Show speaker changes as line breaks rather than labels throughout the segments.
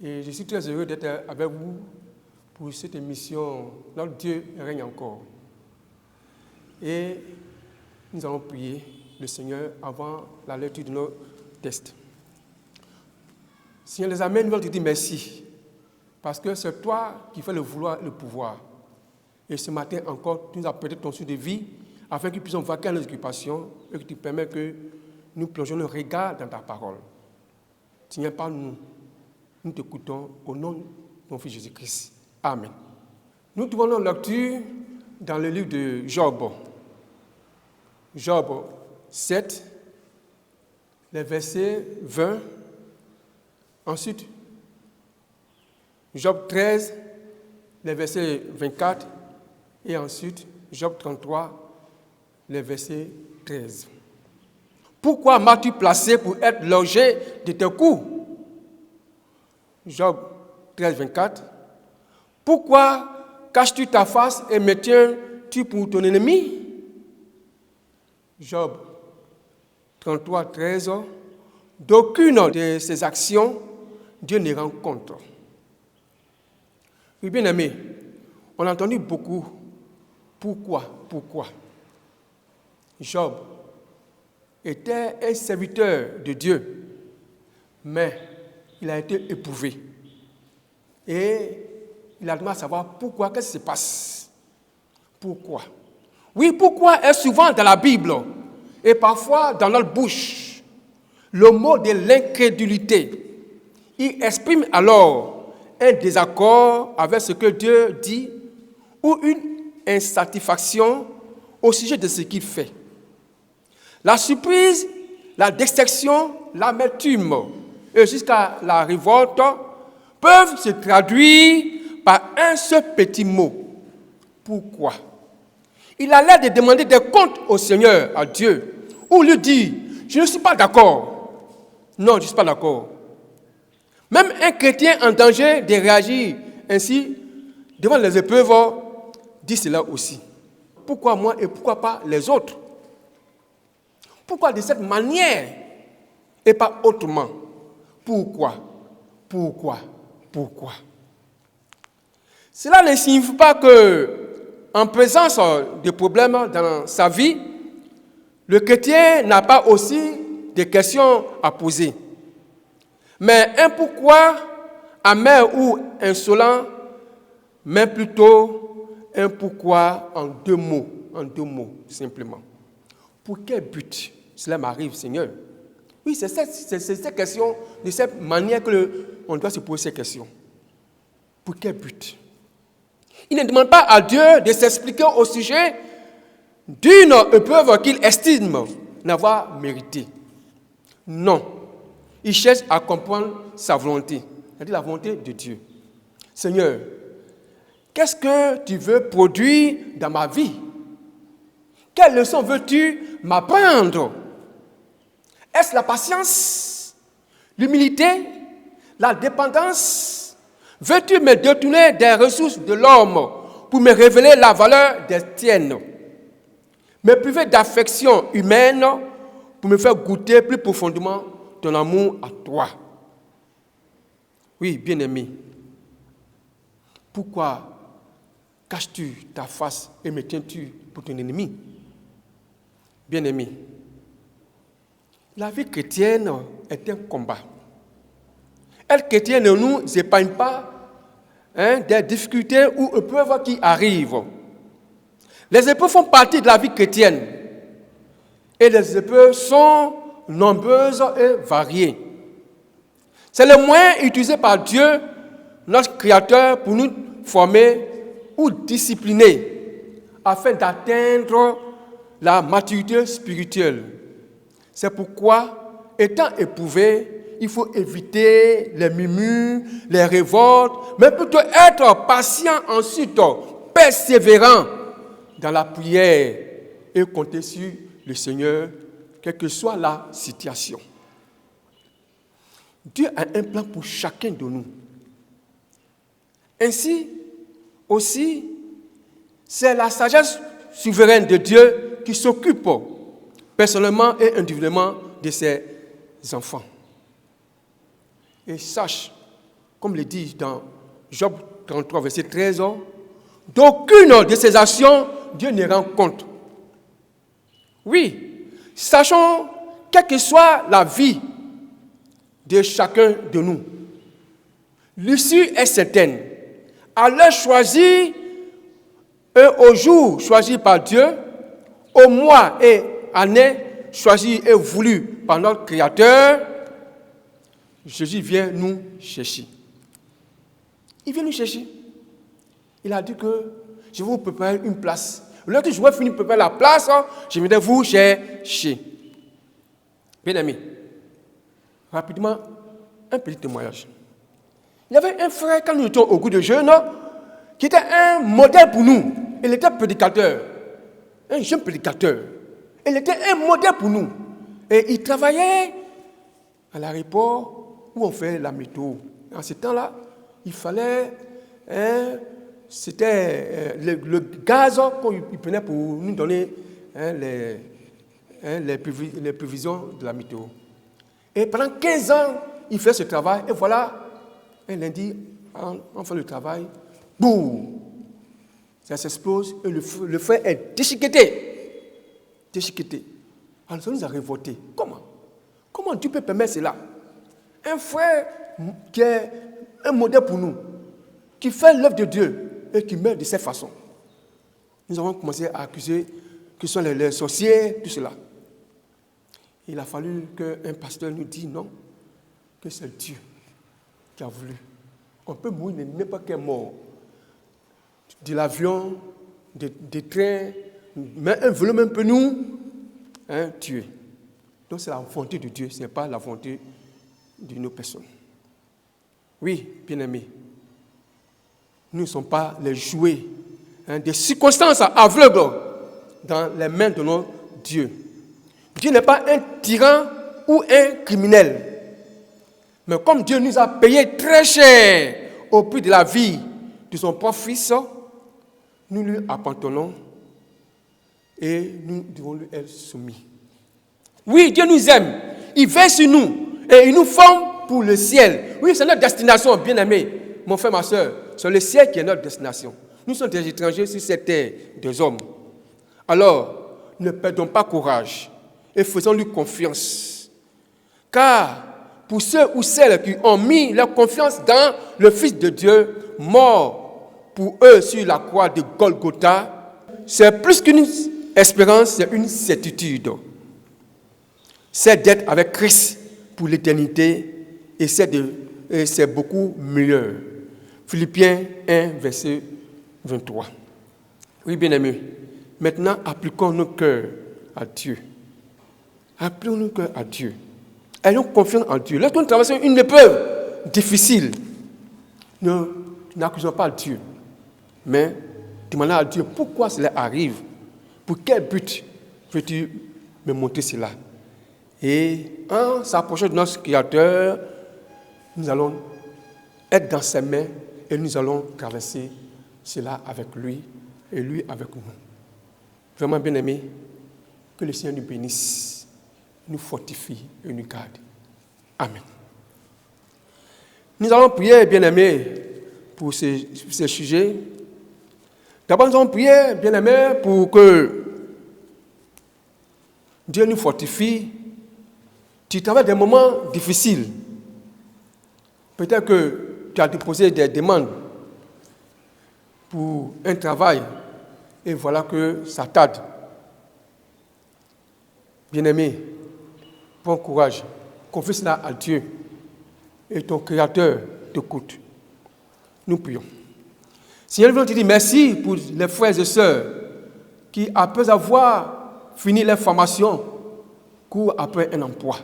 Et je suis très heureux d'être avec vous pour cette émission. Notre Dieu règne encore. Et nous allons prier le Seigneur avant la lecture de nos textes. Seigneur les amis, nous voulons te dire merci. Parce que c'est toi qui fais le vouloir et le pouvoir. Et ce matin encore, tu nous as prêté ton souffle de vie afin que nous puissions vaquer à nos occupations et que tu permets que nous plongions le regard dans ta parole. Seigneur, parle-nous. Nous t'écoutons au nom de ton Fils Jésus-Christ. Amen. Nous trouvons notre lecture dans le livre de Job. Job 7, les versets 20. Ensuite, Job 13, les versets 24. Et ensuite, Job 33, les versets 13. Pourquoi m'as-tu placé pour être logé de tes coups? Job 13, 24. Pourquoi caches-tu ta face et me tiens-tu pour ton ennemi? Job 33, 13. D'aucune de ces actions, Dieu ne rend compte. Oui, bien aimé, on a entendu beaucoup. Pourquoi? Job était un serviteur de Dieu, mais il a été éprouvé. Et il a demandé à savoir pourquoi, qu'est-ce qui se passe? Pourquoi? Oui, pourquoi est souvent dans la Bible et parfois dans notre bouche le mot de l'incrédulité. Il exprime alors un désaccord avec ce que Dieu dit ou une insatisfaction au sujet de ce qu'il fait. La surprise, la déception, l'amertume et jusqu'à la révolte peuvent se traduire par un seul petit mot. Pourquoi? Il a l'air de demander des comptes au Seigneur, à Dieu, ou lui dire, je ne suis pas d'accord. Non, je ne suis pas d'accord. Même un chrétien en danger de réagir ainsi devant les épreuves dit cela aussi. Pourquoi moi et pourquoi pas les autres? Pourquoi de cette manière et pas autrement? Pourquoi? Cela ne signifie pas que, en présence de problèmes dans sa vie, le chrétien n'a pas aussi des questions à poser. Mais un pourquoi amer ou insolent, mais plutôt un pourquoi en deux mots, simplement. Pour quel but cela m'arrive, Seigneur? Oui, c'est cette question, de cette manière qu'on doit se poser ces questions. Pour quel but? Il ne demande pas à Dieu de s'expliquer au sujet d'une épreuve qu'il estime n'avoir méritée. Non. Il cherche à comprendre sa volonté, c'est-à-dire la volonté de Dieu. Seigneur, qu'est-ce que tu veux produire dans ma vie? Quelle leçon veux-tu m'apprendre? Est-ce la patience, l'humilité, la dépendance? Veux-tu me détourner des ressources de l'homme pour me révéler la valeur des tiennes? Me priver d'affection humaine pour me faire goûter plus profondément ton amour à toi? Oui, bien-aimé, pourquoi caches-tu ta face et me tiens-tu pour ton ennemi? Bien-aimé, la vie chrétienne est un combat. Elle chrétienne ne nous épargne pas des difficultés ou épreuves qui arrivent. Les épreuves font partie de la vie chrétienne et les épreuves sont nombreuses et variées. C'est le moyen utilisé par Dieu, notre Créateur, pour nous former ou discipliner afin d'atteindre la maturité spirituelle. C'est pourquoi, étant éprouvé, il faut éviter les murmures, les révoltes, mais plutôt être patient ensuite, persévérant dans la prière et compter sur le Seigneur, quelle que soit la situation. Dieu a un plan pour chacun de nous. Ainsi, aussi, c'est la sagesse souveraine de Dieu qui s'occupe personnellement et individuellement de ses enfants. Et sache comme le dit dans Job 33, verset 13, d'aucune de ses actions, Dieu ne rend compte. Oui, sachons, quelle que soit la vie de chacun de nous, l'issue est certaine. À l'heure choisie, au jour choisi par Dieu, au mois et année choisi et voulu par notre Créateur, Jésus vient nous chercher. Il vient nous chercher. Il a dit que je vais vous préparer une place. Lorsque je vais finir de préparer la place, je viendrai vous chercher. Bien aimé, rapidement, un petit témoignage. Il y avait un frère, quand nous étions au groupe de jeunes, qui était un modèle pour nous. Il était prédicateur, un jeune prédicateur. Il était un modèle pour nous. Et il travaillait à l'aéroport où on fait la météo. En ce temps-là, il fallait, c'était le gaz qu'il prenait pour nous donner les prévisions de la météo. Et pendant 15 ans, il fait ce travail. Et voilà, un lundi, on fait le travail. Boum! Ça s'explose et le feu est déchiqueté. Déchiqueté. Alors ça nous a révoltés. Comment Dieu peut permettre cela? Un frère qui est un modèle pour nous, qui fait l'œuvre de Dieu et qui meurt de cette façon. Nous avons commencé à accuser que ce sont les sorciers, tout cela. Il a fallu qu'un pasteur nous dise non, que c'est Dieu qui a voulu. On peut mourir de n'importe quelle mort. De l'avion, des trains, mais un volume peut nous tuer. Donc c'est la volonté de Dieu, ce n'est pas la volonté de nos personnes. Oui, bien-aimés, nous ne sommes pas les jouets des circonstances aveugles dans les mains de notre Dieu. Dieu n'est pas un tyran ou un criminel. Mais comme Dieu nous a payé très cher au prix de la vie de son propre Fils, nous lui appartenons et nous devons lui être soumis. Oui, Dieu nous aime. Il veille sur nous et il nous forme pour le ciel. Oui, c'est notre destination, bien-aimé. Mon frère, ma soeur, c'est le ciel qui est notre destination. Nous sommes des étrangers sur cette terre, des hommes. Alors, ne perdons pas courage et faisons-lui confiance. Car pour ceux ou celles qui ont mis leur confiance dans le Fils de Dieu, mort pour eux sur la croix de Golgotha, c'est plus qu'une espérance, c'est une certitude. C'est d'être avec Christ pour l'éternité et c'est beaucoup mieux. Philippiens 1, verset 23. Oui, bien-aimés, maintenant appliquons nos cœurs à Dieu. Appliquons nos cœurs à Dieu. Ayons confiance en Dieu. Lorsque nous traversons une épreuve difficile, n'accusons pas Dieu, mais demandons à Dieu pourquoi cela arrive, pour quel but veux-tu me montrer cela. Et en s'approchant de notre Créateur, nous allons être dans ses mains et nous allons traverser cela avec lui et lui avec nous. Vraiment bien aimé, que le Seigneur nous bénisse, nous fortifie et nous garde. Amen. Nous allons prier, bien aimé, pour ces sujets. D'abord, nous allons prier, bien aimé, pour que Dieu nous fortifie. Tu travailles des moments difficiles. Peut-être que tu as déposé des demandes pour un travail et voilà que ça tarde. Bien-aimé, prends courage, confie cela à Dieu et ton Créateur t'écoute. Nous prions. Seigneur, nous voulons te dire merci pour les frères et sœurs qui, après avoir fini leur formation, courent après un emploi.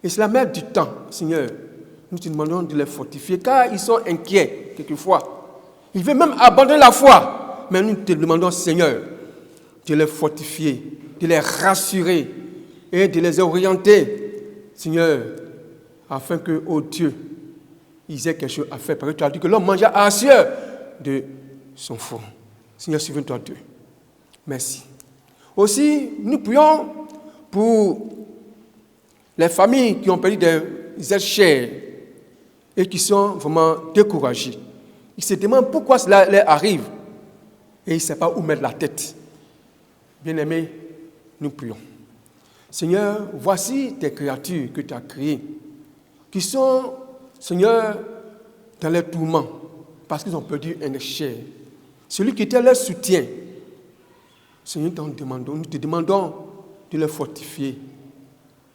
Et cela met du temps, Seigneur. Nous te demandons de les fortifier, car ils sont inquiets quelquefois. Ils veulent même abandonner la foi. Mais nous te demandons, Seigneur, de les fortifier, de les rassurer et de les orienter, Seigneur, afin que, oh Dieu, ils aient quelque chose à faire. Parce que tu as dit que l'homme mangea à la sueur de son front. Seigneur, souviens-toi d'eux. Merci. Aussi, nous prions pour les familles qui ont perdu des êtres chers et qui sont vraiment découragés. Ils se demandent pourquoi cela leur arrive et ils ne savent pas où mettre la tête. Bien-aimés, nous prions. Seigneur, voici tes créatures que tu as créées, qui sont, Seigneur, dans les tourments, parce qu'ils ont perdu un chair. Celui qui était leur soutien, Seigneur, nous te demandons de les fortifier.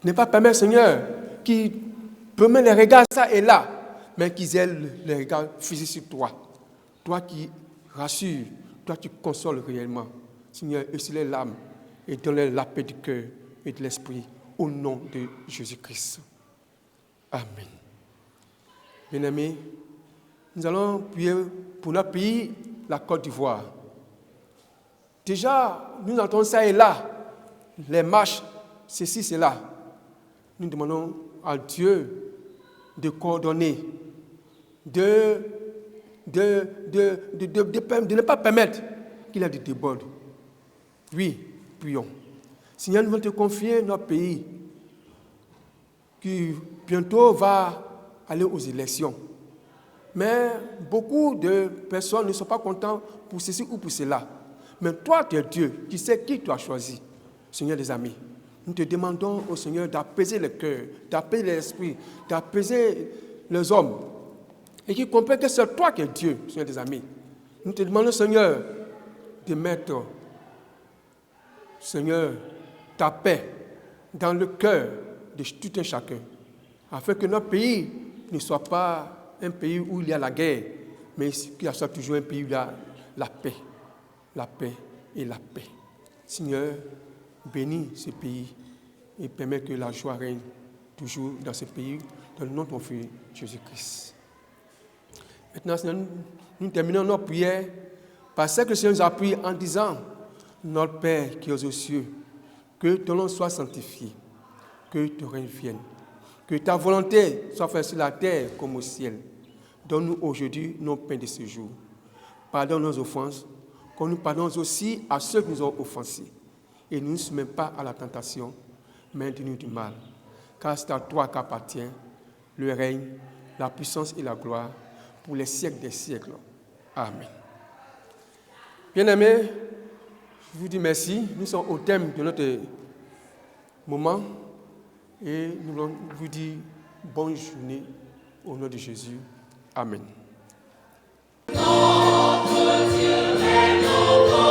Ne pas permettre, Seigneur, qu'ils permettent les regards ça et là, mais qu'ils aient les regards physiques sur toi. Toi qui rassures, toi qui consoles réellement. Seigneur, essuie l'âme et donne la paix du cœur et de l'esprit au nom de Jésus-Christ. Amen. Bien-aimés, nous allons prier pour notre pays, la Côte d'Ivoire. Déjà, nous entendons ça et là, les marches, ceci, cela. Nous demandons à Dieu de coordonner, de ne pas permettre qu'il y ait des débords. Oui, prions. Seigneur, nous voulons te confier notre pays qui bientôt va aller aux élections. Mais beaucoup de personnes ne sont pas contentes pour ceci ou pour cela. Mais toi, tu es Dieu, qui sais qui tu as choisi. Seigneur des amis, nous te demandons au Seigneur d'apaiser le cœur, d'apaiser l'esprit, d'apaiser les hommes. Et qui comprennent que c'est toi qui es Dieu, Seigneur des amis. Nous te demandons, Seigneur, de mettre, Seigneur, ta paix dans le cœur de tout un chacun, afin que notre pays ne soit pas un pays où il y a la guerre, mais qu'il soit toujours un pays où il y a la paix et la paix. Seigneur, bénis ce pays et permets que la joie règne toujours dans ce pays, dans le nom de ton Fils Jésus-Christ. Maintenant, Seigneur, nous terminons notre prière par ce que le Seigneur nous a prié en disant: Notre Père qui es aux cieux, que ton nom soit sanctifié, que ton règne vienne, que ta volonté soit faite sur la terre comme au ciel. Donne-nous aujourd'hui nos pains de ce jour. Pardonne nos offenses, comme nous pardonnons aussi à ceux qui nous ont offensés. Et ne nous soumets pas à la tentation, mais dis-nous du mal. Car c'est à toi qu'appartient le règne, la puissance et la gloire pour les siècles des siècles. Amen. Bien-aimés, je vous dis merci. Nous sommes au thème de notre moment et nous voulons vous dire bonne journée au nom de Jésus. Amen. Notre Dieu est notre